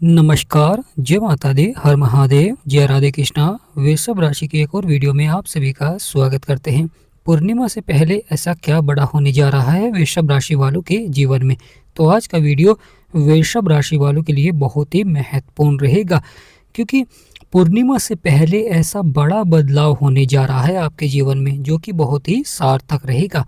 नमस्कार, जय माता दी, हर महादेव, जय राधे कृष्णा। वृषभ राशि की एक और वीडियो में आप सभी का स्वागत करते हैं। पूर्णिमा से पहले ऐसा क्या बड़ा होने जा रहा है वृषभ राशि वालों के जीवन में? तो आज का वीडियो वृषभ राशि वालों के लिए बहुत ही महत्वपूर्ण रहेगा, क्योंकि पूर्णिमा से पहले ऐसा बड़ा बदलाव होने जा रहा है आपके जीवन में, जो कि बहुत ही सार्थक रहेगा।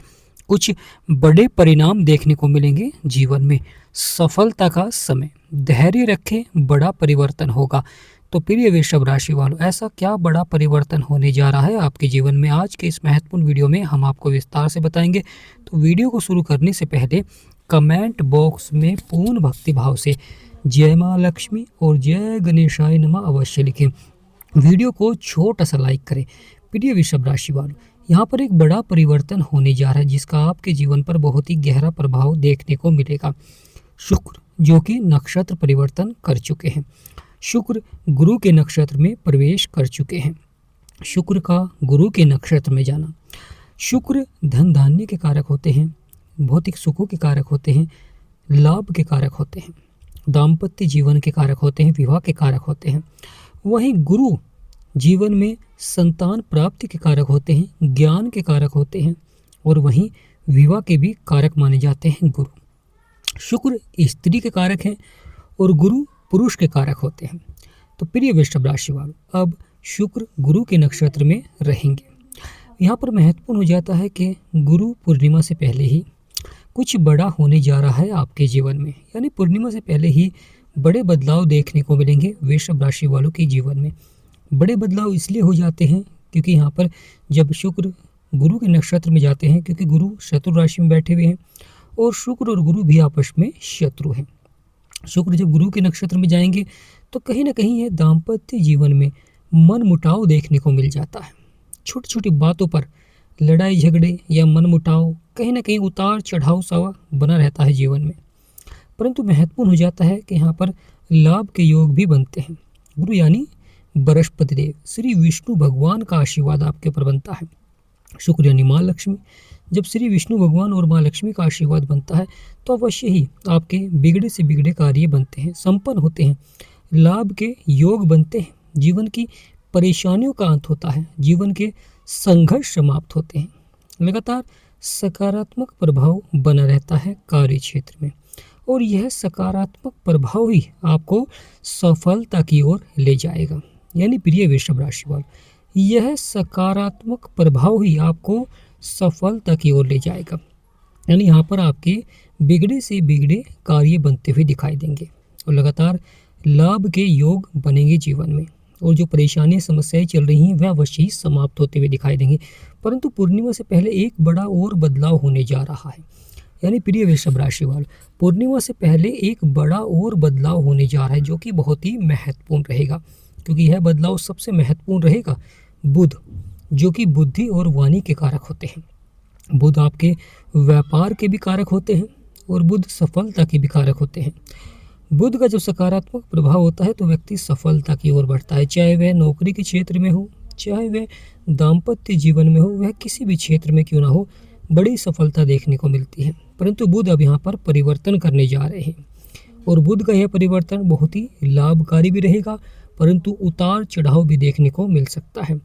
कुछ बड़े परिणाम देखने को मिलेंगे जीवन में। सफलता का समय, धैर्य रखें, बड़ा परिवर्तन होगा। तो प्रिय वृषभ राशि वालों, ऐसा क्या बड़ा परिवर्तन होने जा रहा है आपके जीवन में? आज के इस महत्वपूर्ण वीडियो में हम आपको विस्तार से बताएंगे। तो वीडियो को शुरू करने से पहले कमेंट बॉक्स में पूर्ण भक्ति भाव से जय माँ लक्ष्मी और जय गणेशाय नमः अवश्य लिखें। वीडियो को छोटा सा लाइक करें। प्रिय वृषभ राशि वालों, यहाँ पर एक बड़ा परिवर्तन होने जा रहा है, जिसका आपके जीवन पर बहुत ही गहरा प्रभाव देखने को मिलेगा। शुक्र जो कि नक्षत्र परिवर्तन कर चुके हैं, शुक्र गुरु के नक्षत्र में प्रवेश कर चुके हैं। शुक्र का गुरु के नक्षत्र में जाना, शुक्र धन धान्य के कारक होते हैं, भौतिक सुखों के कारक होते हैं, लाभ के कारक होते हैं, दाम्पत्य जीवन के कारक होते हैं, विवाह के कारक होते हैं। वहीं गुरु जीवन में संतान प्राप्ति के कारक होते हैं, ज्ञान के कारक होते हैं, और वहीं विवाह के भी कारक माने जाते हैं गुरु। शुक्र स्त्री के कारक हैं और गुरु पुरुष के कारक होते हैं। तो प्रिय वृषभ राशि वालों, अब शुक्र गुरु के नक्षत्र में रहेंगे। यहाँ पर महत्वपूर्ण हो जाता है कि गुरु पूर्णिमा से पहले ही कुछ बड़ा होने जा रहा है आपके जीवन में, यानी पूर्णिमा से पहले ही बड़े बदलाव देखने को मिलेंगे वृषभ राशि वालों के जीवन में। बड़े बदलाव इसलिए हो जाते हैं क्योंकि यहाँ पर जब शुक्र गुरु के नक्षत्र में जाते हैं, क्योंकि गुरु शत्रु राशि में बैठे हुए हैं और शुक्र और गुरु भी आपस में शत्रु हैं। शुक्र जब गुरु के नक्षत्र में जाएंगे तो कहीं ना कहीं ये दाम्पत्य जीवन में मन मुटाव देखने को मिल जाता है। छोटी छोटी बातों पर लड़ाई झगड़े या मन मुटाव, कहीं ना कहीं उतार चढ़ाव सा बना रहता है जीवन में। परंतु महत्वपूर्ण हो जाता है कि यहाँ पर लाभ के योग भी बनते हैं। गुरु यानी बृहस्पति देव, श्री विष्णु भगवान का आशीर्वाद आपके ऊपर बनता है। शुक्र यानी माँ लक्ष्मी, जब श्री विष्णु भगवान और माँ लक्ष्मी का आशीर्वाद बनता है तो अवश्य ही आपके बिगड़े से बिगड़े कार्य बनते हैं, संपन्न होते हैं, लाभ के योग बनते हैं, जीवन की परेशानियों का अंत होता है, जीवन के संघर्ष समाप्त होते हैं, लगातार सकारात्मक प्रभाव बना रहता है कार्य क्षेत्र में, और यह सकारात्मक प्रभाव ही आपको सफलता की ओर ले जाएगा। यानी प्रिय वृषभ राशि वालों, यह सकारात्मक प्रभाव ही आपको सफलता की ओर ले जाएगा। यानी यहाँ पर आपके बिगड़े से बिगड़े कार्य बनते हुए दिखाई देंगे और लगातार लाभ के योग बनेंगे जीवन में, और जो परेशानियां समस्याएं चल रही हैं वह अवश्य ही समाप्त होते हुए दिखाई देंगे। परंतु पूर्णिमा से पहले एक बड़ा और बदलाव होने जा रहा है। यानी प्रिय वृषभ राशि वालों, पूर्णिमा से पहले एक बड़ा और बदलाव होने जा रहा है, जो कि बहुत ही महत्वपूर्ण रहेगा, क्योंकि यह बदलाव सबसे महत्वपूर्ण रहेगा। बुध जो कि बुद्धि और वाणी के कारक होते हैं, बुध आपके व्यापार के भी कारक होते हैं और बुध सफलता के भी कारक होते हैं। बुध का जब सकारात्मक प्रभाव होता है तो व्यक्ति सफलता की ओर बढ़ता है, चाहे वह नौकरी के क्षेत्र में हो, चाहे वह दाम्पत्य जीवन में हो, वह किसी भी क्षेत्र में क्यों ना हो, बड़ी सफलता देखने को मिलती है। परंतु बुध अब यहाँ पर परिवर्तन करने जा रहे हैं, और बुध का यह परिवर्तन बहुत ही लाभकारी भी रहेगा, परंतु उतार चढ़ाव भी देखने को मिल सकता है,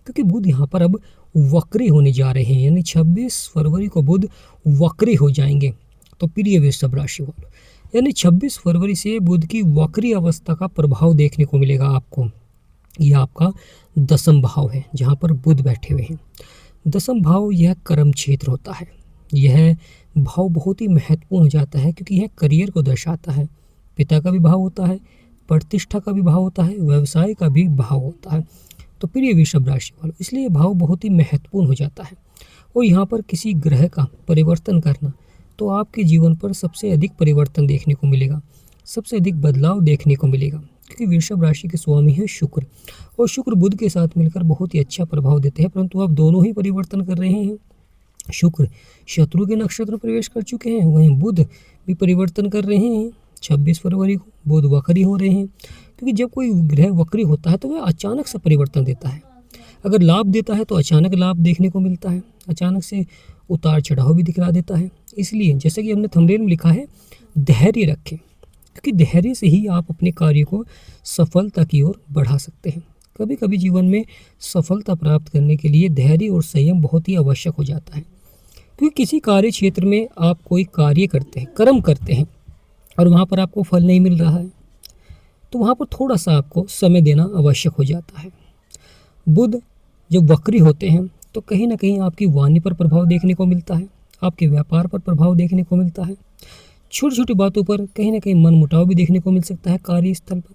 क्योंकि बुध यहाँ पर अब वक्री होने जा रहे हैं। यानी 26 फरवरी को बुध वक्री हो जाएंगे। तो प्रिय वृषभ राशि वालों, यानी 26 फरवरी से बुध की वक्री अवस्था का प्रभाव देखने को मिलेगा आपको। यह आपका दसम भाव है, जहाँ पर बुध बैठे हुए हैं। दसम भाव यह कर्म क्षेत्र होता है। यह भाव बहुत ही महत्वपूर्ण हो जाता है, क्योंकि यह करियर को दर्शाता है। पिता का भी भाव होता है, प्रतिष्ठा का भी भाव होता है, व्यवसाय का भी भाव होता है। तो प्रिय वृषभ राशि वालों, इसलिए भाव बहुत ही महत्वपूर्ण हो जाता है। और यहाँ पर किसी ग्रह का परिवर्तन करना तो आपके जीवन पर सबसे अधिक परिवर्तन देखने को मिलेगा, सबसे अधिक बदलाव देखने को मिलेगा, क्योंकि वृषभ राशि के स्वामी है शुक्र, और शुक्र बुध के साथ मिलकर बहुत ही अच्छा प्रभाव देते हैं। परंतु अब दोनों ही परिवर्तन कर रहे हैं। शुक्र शत्रु के नक्षत्र में प्रवेश कर चुके हैं, वहीं बुध भी परिवर्तन कर रहे हैं। 26 फरवरी को बुध वक्री हो रहे हैं, क्योंकि जब कोई ग्रह वक्री होता है तो वह अचानक से परिवर्तन देता है। अगर लाभ देता है तो अचानक लाभ देखने को मिलता है, अचानक से उतार चढ़ाव भी दिखला देता है। इसलिए जैसे कि हमने थंबनेल में लिखा है, धैर्य रखें, क्योंकि धैर्य से ही आप अपने कार्य को सफलता की ओर बढ़ा सकते हैं। कभी कभी जीवन में सफलता प्राप्त करने के लिए धैर्य और संयम बहुत ही आवश्यक हो जाता है। क्योंकि किसी कार्य क्षेत्र में आप कोई कार्य करते हैं, कर्म करते हैं, और वहाँ पर आपको फल नहीं मिल रहा है, तो वहाँ पर थोड़ा सा आपको समय देना आवश्यक हो जाता है। बुध जब वक्री होते हैं तो कहीं ना कहीं आपकी वाणी पर प्रभाव देखने को मिलता है, आपके व्यापार पर प्रभाव देखने को मिलता है। छोटी छोटी बातों पर कहीं ना कहीं मनमुटाव भी देखने को मिल सकता है। कार्यस्थल पर,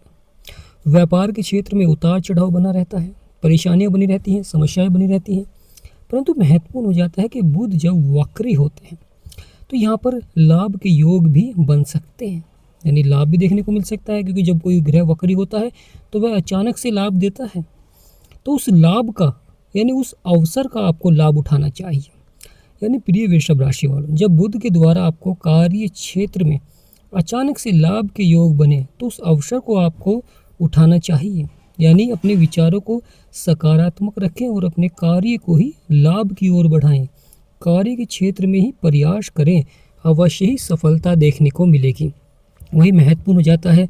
व्यापार के क्षेत्र में उतार चढ़ाव बना रहता है, परेशानियां बनी रहती हैं, समस्याएं बनी रहती हैं। परंतु महत्वपूर्ण हो जाता है कि बुध जब वक्री होते हैं तो यहाँ पर लाभ के योग भी बन सकते हैं, यानी लाभ भी देखने को मिल सकता है। क्योंकि जब कोई ग्रह वक्री होता है तो वह अचानक से लाभ देता है, तो उस लाभ का यानी उस अवसर का आपको लाभ उठाना चाहिए। यानी प्रिय वृषभ राशि वालों, जब बुध के द्वारा आपको कार्य क्षेत्र में अचानक से लाभ के योग बने तो उस अवसर को आपको उठाना चाहिए। यानी अपने विचारों को सकारात्मक रखें और अपने कार्य को ही लाभ की ओर बढ़ाएं। कार्य के क्षेत्र में ही प्रयास करें, अवश्य ही सफलता देखने को मिलेगी। वही महत्वपूर्ण हो जाता है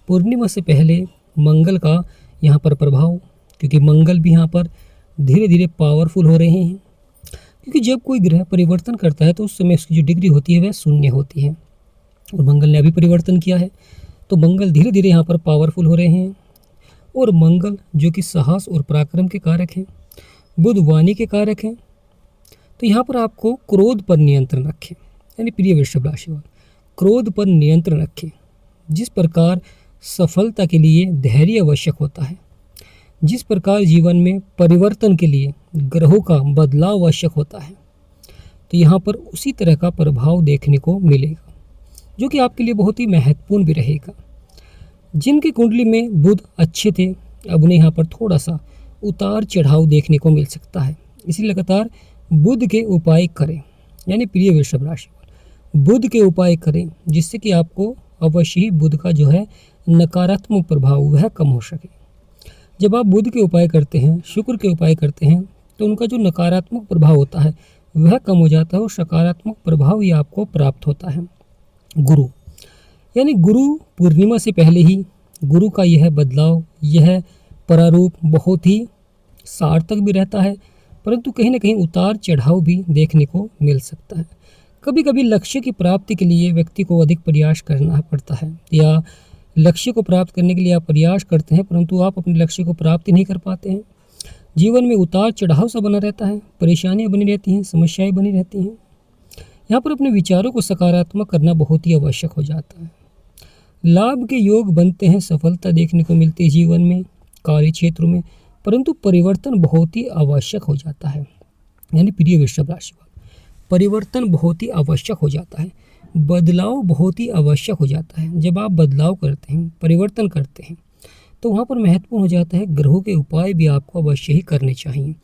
पूर्णिमा से पहले मंगल का यहाँ पर प्रभाव, क्योंकि मंगल भी यहाँ पर धीरे धीरे पावरफुल हो रहे हैं। क्योंकि जब कोई ग्रह परिवर्तन करता है तो उस समय उसकी जो डिग्री होती है वह शून्य होती है, और मंगल ने अभी परिवर्तन किया है तो मंगल धीरे धीरे यहाँ पर पावरफुल हो रहे हैं। और मंगल जो कि साहस और पराक्रम के कारक हैं, बुध वाणी के कारक हैं, तो यहाँ पर आपको क्रोध पर नियंत्रण रखें। यानी प्रिय वृषभ राशि वाले, क्रोध पर नियंत्रण रखें। जिस प्रकार सफलता के लिए धैर्य आवश्यक होता है, जिस प्रकार जीवन में परिवर्तन के लिए ग्रहों का बदलाव आवश्यक होता है, तो यहाँ पर उसी तरह का प्रभाव देखने को मिलेगा, जो कि आपके लिए बहुत ही महत्वपूर्ण भी रहेगा। जिनकी कुंडली में बुध अच्छे थे, अब उन्हें यहाँ पर थोड़ा सा उतार चढ़ाव देखने को मिल सकता है। इसलिए लगातार बुध के उपाय करें। यानी प्रिय वृषभ राशि वाले, बुध के उपाय करें, जिससे कि आपको अवश्य ही बुध का जो है नकारात्मक प्रभाव वह कम हो सके। जब आप बुध के उपाय करते हैं, शुक्र के उपाय करते हैं, तो उनका जो नकारात्मक प्रभाव होता है वह कम हो जाता है और सकारात्मक प्रभाव ही आपको प्राप्त होता है। गुरु, यानी गुरु पूर्णिमा से पहले ही गुरु का यह बदलाव, यह प्रारूप बहुत ही सार्थक भी रहता है, परंतु कहीं ना कहीं उतार चढ़ाव भी देखने को मिल सकता है। कभी कभी लक्ष्य की प्राप्ति के लिए व्यक्ति को अधिक प्रयास करना पड़ता है, या लक्ष्य को प्राप्त करने के लिए आप प्रयास करते हैं परंतु आप अपने लक्ष्य को प्राप्त नहीं कर पाते हैं। जीवन में उतार चढ़ाव सा बना रहता है, परेशानियां बनी रहती हैं, समस्याएं बनी रहती हैं। यहाँ पर अपने विचारों को सकारात्मक करना बहुत ही आवश्यक हो जाता है। लाभ के योग बनते हैं, सफलता देखने को मिलती है जीवन में, कार्य क्षेत्रों में, परंतु परिवर्तन बहुत ही आवश्यक हो जाता है। यानी प्रिय वृषभ राशि वाले, परिवर्तन बहुत ही आवश्यक हो जाता है, बदलाव बहुत ही आवश्यक हो जाता है। जब आप बदलाव करते हैं, परिवर्तन करते हैं, तो वहाँ पर महत्वपूर्ण हो जाता है ग्रहों के उपाय भी आपको अवश्य ही करने चाहिए,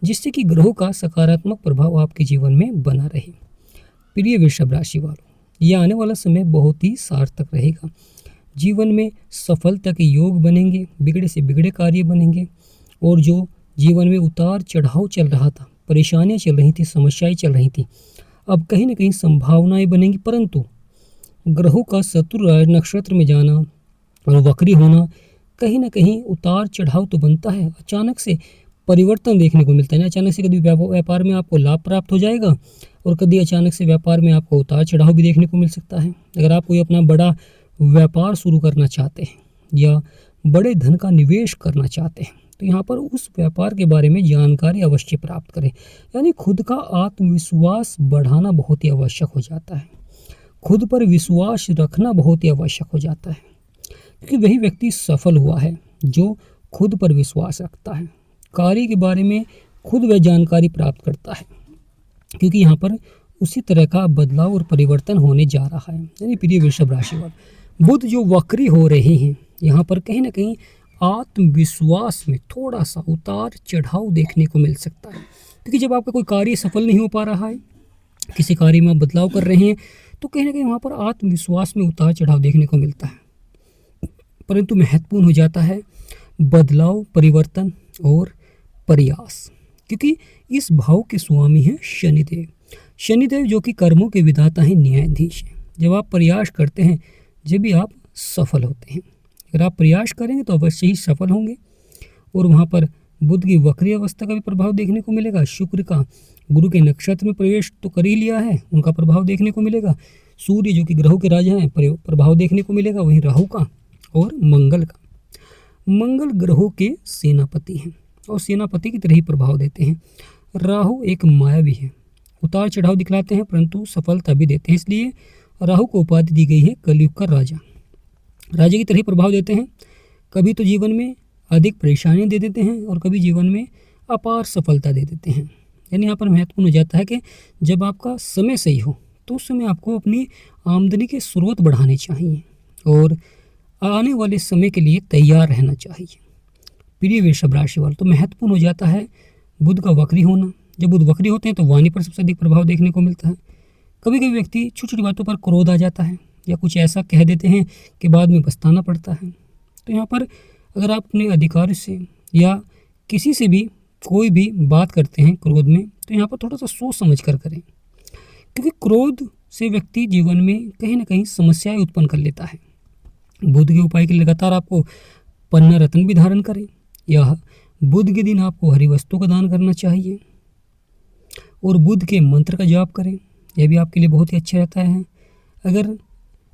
जिससे कि ग्रहों का सकारात्मक प्रभाव आपके जीवन में बना रहे। प्रिय वृषभ राशि वालों, यह आने वाला समय बहुत ही सार्थक रहेगा। जीवन में सफलता के योग बनेंगे, बिगड़े से बिगड़े कार्य बनेंगे, और जो जीवन में उतार चढ़ाव चल रहा था, परेशानियां चल रही थी, समस्याएं चल रही थी, अब कहीं ना कहीं संभावनाएं बनेंगी। परंतु ग्रहों का शत्रु नक्षत्र में जाना और वक्री होना, कहीं ना कहीं उतार चढ़ाव तो बनता है, अचानक से परिवर्तन देखने को मिलता है। अचानक से कभी व्यापार में आपको लाभ प्राप्त हो जाएगा, और कभी अचानक से व्यापार में आपको उतार चढ़ाव भी देखने को मिल सकता है। अगर आप कोई अपना बड़ा व्यापार शुरू करना चाहते हैं या बड़े धन का निवेश करना चाहते हैं, तो यहाँ पर उस व्यापार के बारे में जानकारी अवश्य प्राप्त करें। यानी खुद का आत्मविश्वास बढ़ाना बहुत ही आवश्यक हो जाता है, खुद पर विश्वास रखना बहुत ही आवश्यक हो जाता है, क्योंकि वही व्यक्ति सफल हुआ है जो खुद पर विश्वास रखता है, कार्य के बारे में खुद वह जानकारी प्राप्त करता है, क्योंकि यहाँ पर उसी तरह का बदलाव और परिवर्तन होने जा रहा है। यानी प्रिय वृषभ राशि वाले, बुध जो वक्री हो रहे हैं, यहाँ पर कहीं ना कहीं आत्मविश्वास में थोड़ा सा उतार चढ़ाव देखने को मिल सकता है। क्योंकि जब आपका कोई कार्य सफल नहीं हो पा रहा है, किसी कार्य में आप बदलाव कर रहे हैं, तो कहीं ना कहीं वहाँ पर आत्मविश्वास में उतार चढ़ाव देखने को मिलता है। परंतु महत्वपूर्ण हो जाता है बदलाव, परिवर्तन और प्रयास, क्योंकि इस भाव के स्वामी हैं शनिदेव। शनिदेव जो कि कर्मों के विधाता हैं, न्यायाधीश हैं। जब आप प्रयास करते हैं, जब भी आप सफल होते हैं। अगर आप प्रयास करेंगे तो अवश्य ही सफल होंगे। और वहाँ पर बुध की वक्री अवस्था का भी प्रभाव देखने को मिलेगा। शुक्र का गुरु के नक्षत्र में प्रवेश तो कर ही लिया है, उनका प्रभाव देखने को मिलेगा। सूर्य जो कि ग्रहों के राजा हैं, प्रभाव देखने को मिलेगा। वहीं राहु का और मंगल का। मंगल ग्रहों के सेनापति हैं और सेनापति की तरह ही प्रभाव देते हैं। राहु एक मायावी है, उतार चढ़ाव दिखलाते हैं परंतु सफलता भी देते हैं। इसलिए राहु को उपाधि दी गई है कलयुग का राजा। राजा की तरह ही प्रभाव देते हैं। कभी तो जीवन में अधिक परेशानियां दे देते हैं और कभी जीवन में अपार सफलता दे देते हैं। यानी यहाँ पर महत्वपूर्ण हो जाता है कि जब आपका समय सही हो तो उस समय आपको अपनी आमदनी के स्रोत बढ़ाने चाहिए और आने वाले समय के लिए तैयार रहना चाहिए। प्रिय वृषभ राशि वालों, तो महत्वपूर्ण हो जाता है बुध का वक्री होना। जब बुध वक्री होते हैं तो वाणी पर सबसे अधिक प्रभाव देखने को मिलता है। कभी कभी व्यक्ति छोटी छोटी बातों पर क्रोध आ जाता है या कुछ ऐसा कह देते हैं कि बाद में पछताना पड़ता है। तो यहाँ पर अगर आप अपने अधिकारी से या किसी से भी कोई भी बात करते हैं क्रोध में, तो यहाँ पर थोड़ा सा सोच समझ कर करें, क्योंकि क्रोध से व्यक्ति जीवन में कहीं ना कहीं समस्याएं उत्पन्न कर लेता है। बुध के उपाय के लगातार आपको पन्ना रत्न भी धारण करें या बुध के दिन आपको हरी वस्तु का दान करना चाहिए और बुध के मंत्र का जाप करें, यह भी आपके लिए बहुत ही अच्छा रहता है। अगर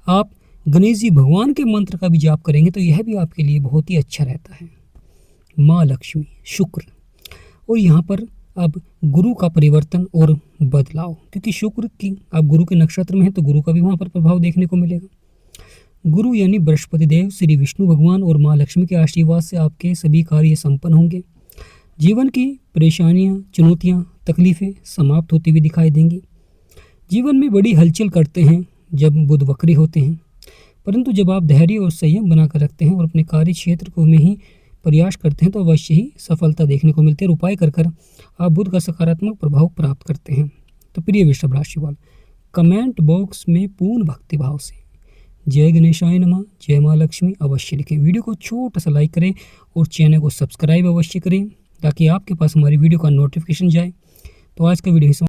आप गणेश जी भगवान के मंत्र का भी जाप करेंगे तो यह भी आपके लिए बहुत ही अच्छा रहता है। माँ लक्ष्मी, शुक्र, और यहाँ पर अब गुरु का परिवर्तन और बदलाव, क्योंकि शुक्र की आप गुरु के नक्षत्र में हैं तो गुरु का भी वहाँ पर प्रभाव देखने को मिलेगा। गुरु यानी बृहस्पति देव, श्री विष्णु भगवान और माँ लक्ष्मी के आशीर्वाद से आपके सभी कार्य संपन्न होंगे। जीवन की परेशानियाँ, चुनौतियाँ, तकलीफ़ें समाप्त होती हुई दिखाई देंगी। जीवन में बड़ी हलचल करते हैं जब बुध वक्री होते हैं, परंतु जब आप धैर्य और संयम बनाकर रखते हैं और अपने कार्य क्षेत्र को में ही प्रयास करते हैं तो अवश्य ही सफलता देखने को मिलती है और उपाय कर कर आप बुध का सकारात्मक प्रभाव प्राप्त करते हैं। तो प्रिय वृषभ राशि वाले, कमेंट बॉक्स में पूर्ण भक्ति भाव से जय गणेशाय नमः, जय माँ लक्ष्मी अवश्य लिखें। वीडियो को छोटा सा लाइक करें और चैनल को सब्सक्राइब अवश्य करें ताकि आपके पास हमारी वीडियो का नोटिफिकेशन जाए। तो आज का वीडियो